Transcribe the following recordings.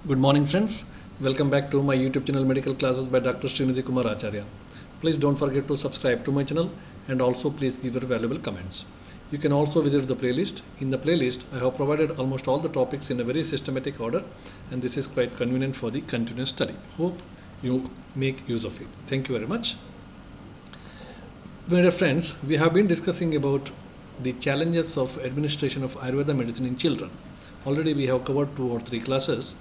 Good morning, friends. Welcome back to my YouTube channel Medical Classes by Dr. Srinidhi Kumar Acharya. Please don't forget to subscribe to my channel and also please give your valuable comments. You can also visit the playlist. In the playlist, I have provided almost all the topics in a very systematic order, and this is quite convenient for the continuous study. Hope you make use of it. Thank you very much. My dear friends, we have been discussing about the challenges of administration of Ayurveda medicine in children. Already we have covered 2 or 3 classes.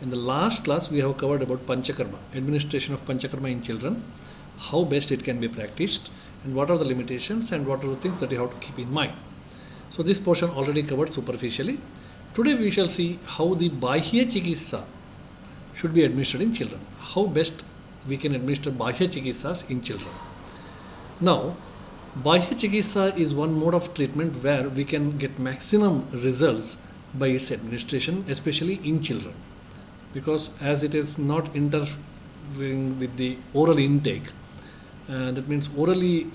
In the last class, we have covered about Panchakarma, administration of Panchakarma in children, how best it can be practiced, and what are the limitations and what are the things that you have to keep in mind. So this portion already covered superficially. Today we shall see how the Bayha chikitsa should be administered in children, how best we can administer Bayha chikitsas in children. Now, Bayha chikitsa is one mode of treatment where we can get maximum results by its administration, especially in children, because as it is not interfering with the oral intake, that means orally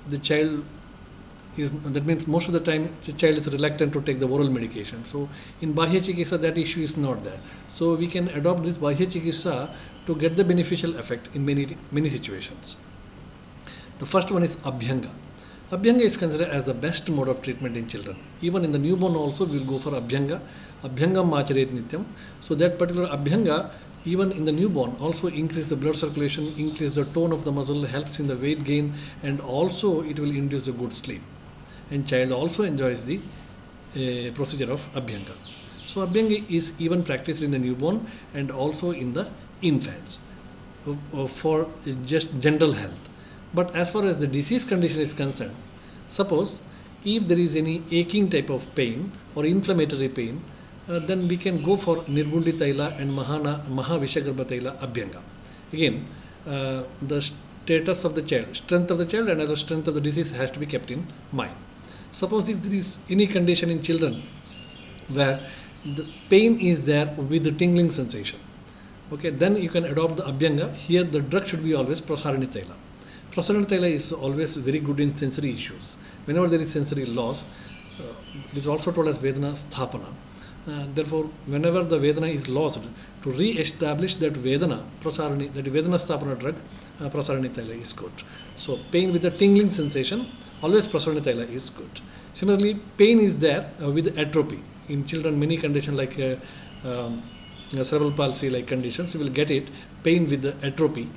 the child is, that means most of the time the child is reluctant to take the oral medication. So in Bayha chikitsa that issue is not there. So we can adopt this Bayha chikitsa to get the beneficial effect in many situations. The first one is Abhyanga. Abhyanga is considered as the best mode of treatment in children. Even in the newborn also we will go for Abhyanga. Abhyangam macharet nityam. So that particular Abhyanga, even in the newborn, also increase the blood circulation, increase the tone of the muscle, helps in the weight gain, and also it will induce a good sleep. And child also enjoys the procedure of Abhyanga. So Abhyanga is even practiced in the newborn and also in the infants for just general health. But as far as the disease condition is concerned, suppose if there is any aching type of pain or inflammatory pain, then we can go for Nirgundi Taila and Mahavishagarbha Taila Abhyanga. Again, the status of the child, strength of the child and the strength of the disease has to be kept in mind. Suppose if there is any condition in children where the pain is there with the tingling sensation, okay, then you can adopt the Abhyanga. Here the drug should be always Prasarani Taila. Prasarani Taila is always very good in sensory issues. Whenever there is sensory loss, it is also told as Vedana Sthapana. Therefore, whenever the Vedana is lost, to re-establish that Vedana, Prasarani, that Vedana Sthapana drug, Prasarani Taila is good. So, pain with a tingling sensation, always Prasarani Taila is good. Similarly, pain is there with atrophy. In children, many conditions like cerebral palsy like conditions, you will get it, pain with the atrophy.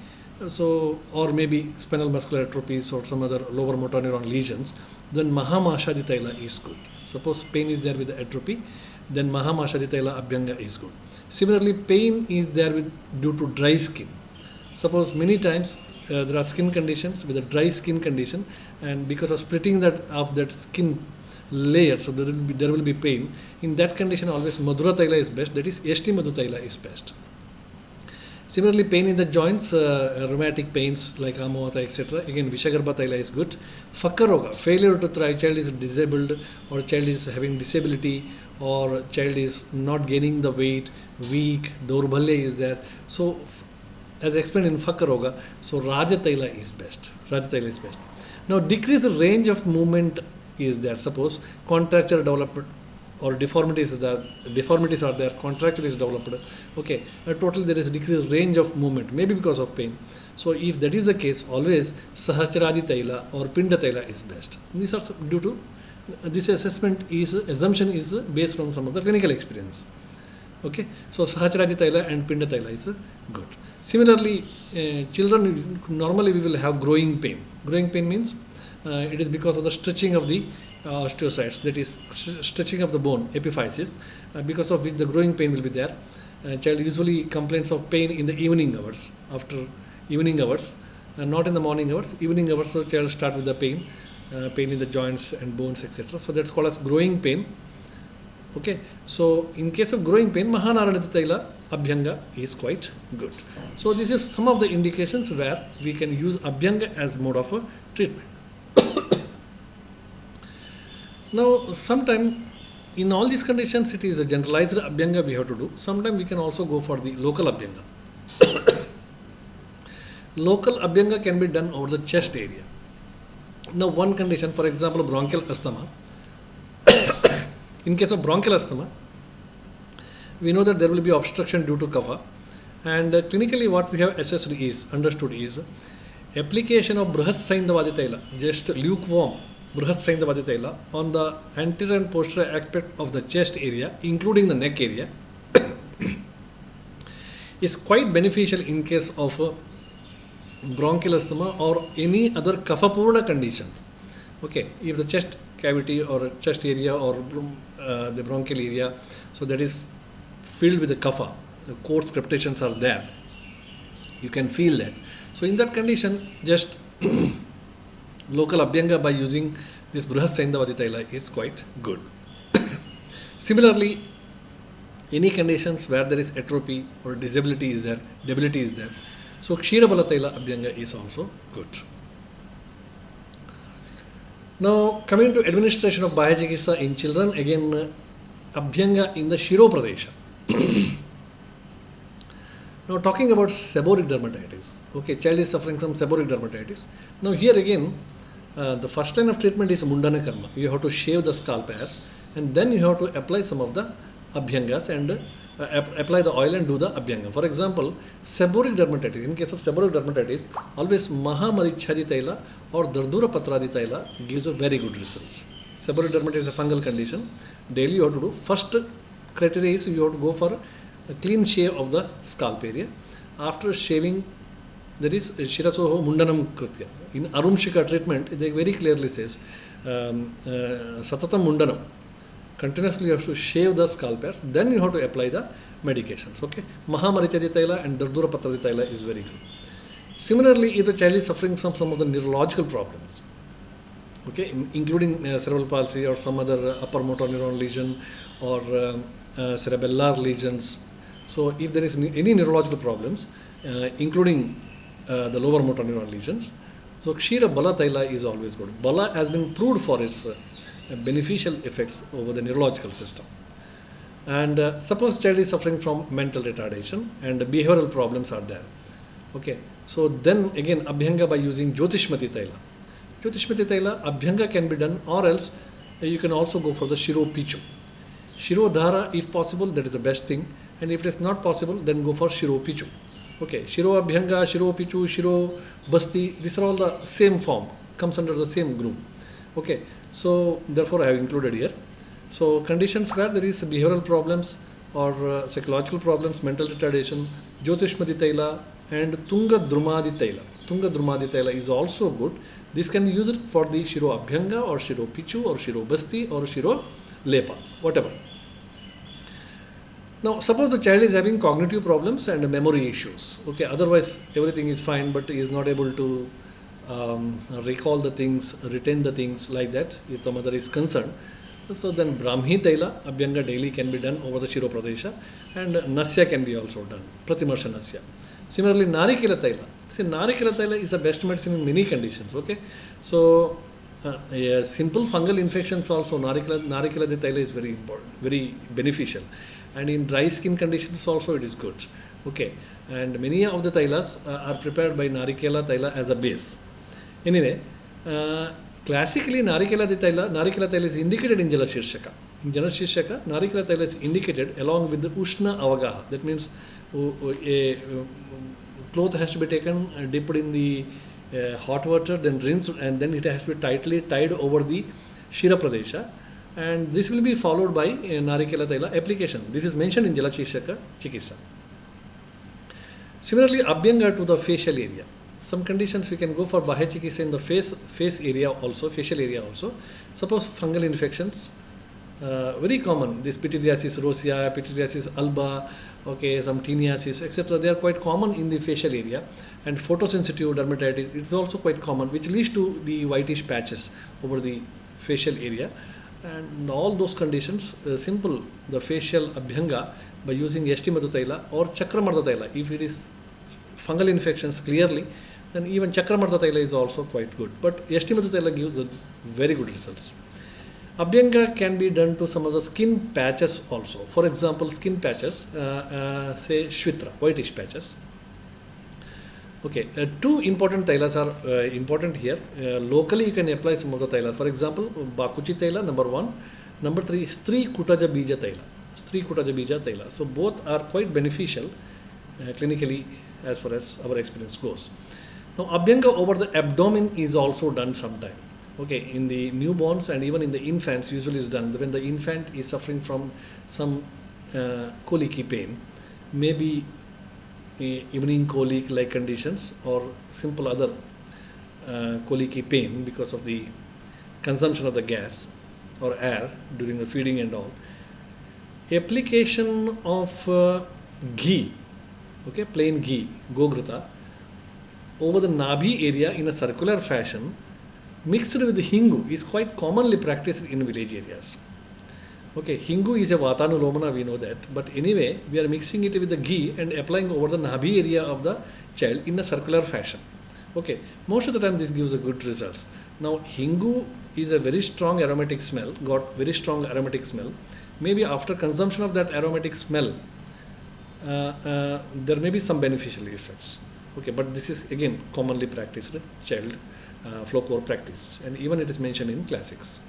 So, or maybe spinal muscular atrophies or some other lower motor neuron lesions, then Mahamashadi Taila is good. Suppose pain is there with the atrophy, then Mahamashadi Taila Abhyanga is good. Similarly, pain is there due to dry skin. Suppose many times there are skin conditions with a dry skin condition, and because of splitting of that skin layer, so there will be pain. In that condition, always Madhura Taila is best, that is Eshti Madhu Taila is best. Similarly, pain in the joints, rheumatic pains like Amavata, etc. Again, Vishagarbha Taila is good. Fakkaroga, failure to thrive, child is disabled or child is having disability or child is not gaining the weight, weak, Daurbhalya is there. So, as explained in Fakkaroga, so Raja Taila is best. Raja Taila is best. Now, decrease the range of movement is there. Suppose contracture development or deformities are there, contracture is developed, okay, totally there is decreased range of movement, maybe because of pain. So if that is the case, always Sahasradi Taila or Pinda Taila is best. These are due to this assumption is based on some of the clinical experience. Okay, so Sahasradi Taila and Pinda Taila is good. Similarly, children normally we will have growing pain. Growing pain means it is because of the stretching of the osteocytes, that is stretching of the bone epiphysis, because of which the growing pain will be there. Child usually complains of pain in the evening hours, after evening hours, not in the morning hours. Evening hours, so child start with the pain in the joints and bones, etc. So that's called as growing pain. Okay, so in case of growing pain, Mahanarada Taila Abhyanga is quite good. So this is some of the indications where we can use Abhyanga as mode of a treatment. Now, sometimes in all these conditions, it is a generalized Abhyanga we have to do. Sometimes we can also go for the local Abhyanga. Local Abhyanga can be done over the chest area. Now, one condition, for example, bronchial asthma. In case of bronchial asthma, we know that there will be obstruction due to kapha. And clinically what we have assessed is, understood is, application of Brihat Saindavadi Taila, just lukewarm Brihat Saindavadi Taila on the anterior and posterior aspect of the chest area, including the neck area, is quite beneficial in case of bronchial asthma or any other kaphapurna conditions. Okay, if the chest cavity or chest area or the bronchial area, so that is filled with the kapha, the coarse crepitations are there, you can feel that. So in that condition, just local Abhyanga by using this Brihat Saindavadi Taila is quite good. Similarly, any conditions where there is atrophy or disability is there, debility is there, so Ksheerabala Taila Abhyanga is also good. Now coming to administration of Bayha chikitsa in children, again Abhyanga in the Shiro Pradesha. Now talking about seborrheic dermatitis, okay, child is suffering from seborrheic dermatitis. Now here again, the first line of treatment is Mundana Karma. You have to shave the scalp hairs and then you have to apply some of the Abhyangas and apply the oil and do the Abhyanga. For example, seborrheic dermatitis, in case of seborrheic dermatitis, always Mahamarichhadi Taila or Dardura Patradi Taila gives a very good results. Seborrheic dermatitis is a fungal condition. Daily you have to do, first criteria is you have to go for a clean shave of the scalp area. After shaving, there is Shirasoho Mundanam Kritya. In Arumshika treatment, they very clearly says Satatam Mundanam. Continuously you have to shave the scalp hairs, then you have to apply the medications. Okay, Mahamarichadi Taila and Dardura Patradi Taila is very good. Similarly, if the child is suffering from some of the neurological problems, okay, including cerebral palsy or some other upper motor neuron lesion or cerebellar lesions. So if there is any neurological problems, including the lower motor neuron lesions, so Ksheerabala Taila is always good. Bala has been proved for its beneficial effects over the neurological system. And suppose child is suffering from mental retardation and behavioral problems are there. Okay, so then again Abhyanga by using Jyotishmati Taila. Jyotishmati Taila, Abhyanga can be done, or else you can also go for the Shiro Pichu. Shiro Dhara, if possible, that is the best thing, and if it is not possible, then go for Shiro Pichu. Okay, Shiro Abhyanga, Shiro Pichu, Shiro Basti, these are all the same form, comes under the same group. Okay, so therefore I have included here. So conditions where there is behavioral problems or psychological problems, mental retardation, Jyotishmati Taila and Tunga Drumadi Taila. Tunga Drumadi Taila is also good. This can be used for the Shiro Abhyanga or Shiro Pichu or Shiro Basti or Shiro Lepa, whatever. Now suppose the child is having cognitive problems and memory issues. Okay, otherwise everything is fine, but he is not able to recall the things, retain the things like that, if the mother is concerned. So then Brahmi Taila, Abhyanga daily can be done over the Shiro Pradesha, and Nasya can be also done, Pratimarsha Nasya. Similarly, Narikila Taila. See, Narikila Taila is the best medicine in many conditions. Okay, so simple fungal infections also, Narikila Taila is very important, very beneficial. And in dry skin conditions also it is good. Okay, and many of the Tailas are prepared by Narikela Taila as a base. Anyway, classically Narikela Taila is indicated in Jalashirshaka. In Jalashirshaka, Narikela Taila is indicated along with the Ushna Avagaha. That means a cloth has to be taken, dipped in the hot water, then rinsed, and then it has to be tightly tied over the Shira Pradesha. And this will be followed by Narikela Taila application. This is mentioned in Jalashirshaka Chikitsa. Similarly, Abhyanga to the facial area. Some conditions we can go for Bayha chikitsa in the face area also, facial area also. Suppose fungal infections, very common, this pityriasis rosea, pityriasis alba, okay, some teniasis, etc. They are quite common in the facial area. And photosensitive dermatitis, it's also quite common, which leads to the whitish patches over the facial area. And all those conditions, simple, the facial Abhyanga by using Yashtimadu Taila or Chakramarda Taila. If it is fungal infections clearly, then even Chakramarda Taila is also quite good. But Yashtimadu Taila gives very good results. Abhyanga can be done to some of the skin patches also. For example, skin patches, say Shvitra, whitish patches. Okay, two important tailas are important here. Locally, you can apply some of the tailas. For example, Bakuchi taila, number 1. Number 3, Stri Kutaja Bija taila. Strikutaja bija taila. So both are quite beneficial clinically as far as our experience goes. Now Abhyanga over the abdomen is also done sometime. Okay, in the newborns and even in the infants usually is done when the infant is suffering from some colicky pain, maybe evening colic like conditions or simple other colicky pain because of the consumption of the gas or air during the feeding and all. Application of ghee, okay, plain ghee, gogrita, over the nabi area in a circular fashion mixed with the hingu is quite commonly practiced in village areas. Okay, hingu is a vatanulomana, we know that, but anyway we are mixing it with the ghee and applying over the nabi area of the child in a circular fashion. Okay, most of the time this gives a good results. Now hingu is a very strong aromatic smell, got very strong aromatic smell. Maybe after consumption of that aromatic smell there may be some beneficial effects. Okay, but this is again commonly practiced child folklore practice, and even it is mentioned in classics.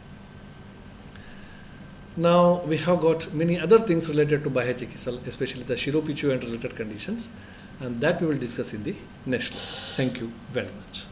Now we have got many other things related to Bayha chikitsa, especially the Shiropichu and related conditions, and that we will discuss in the next class. Thank you very much.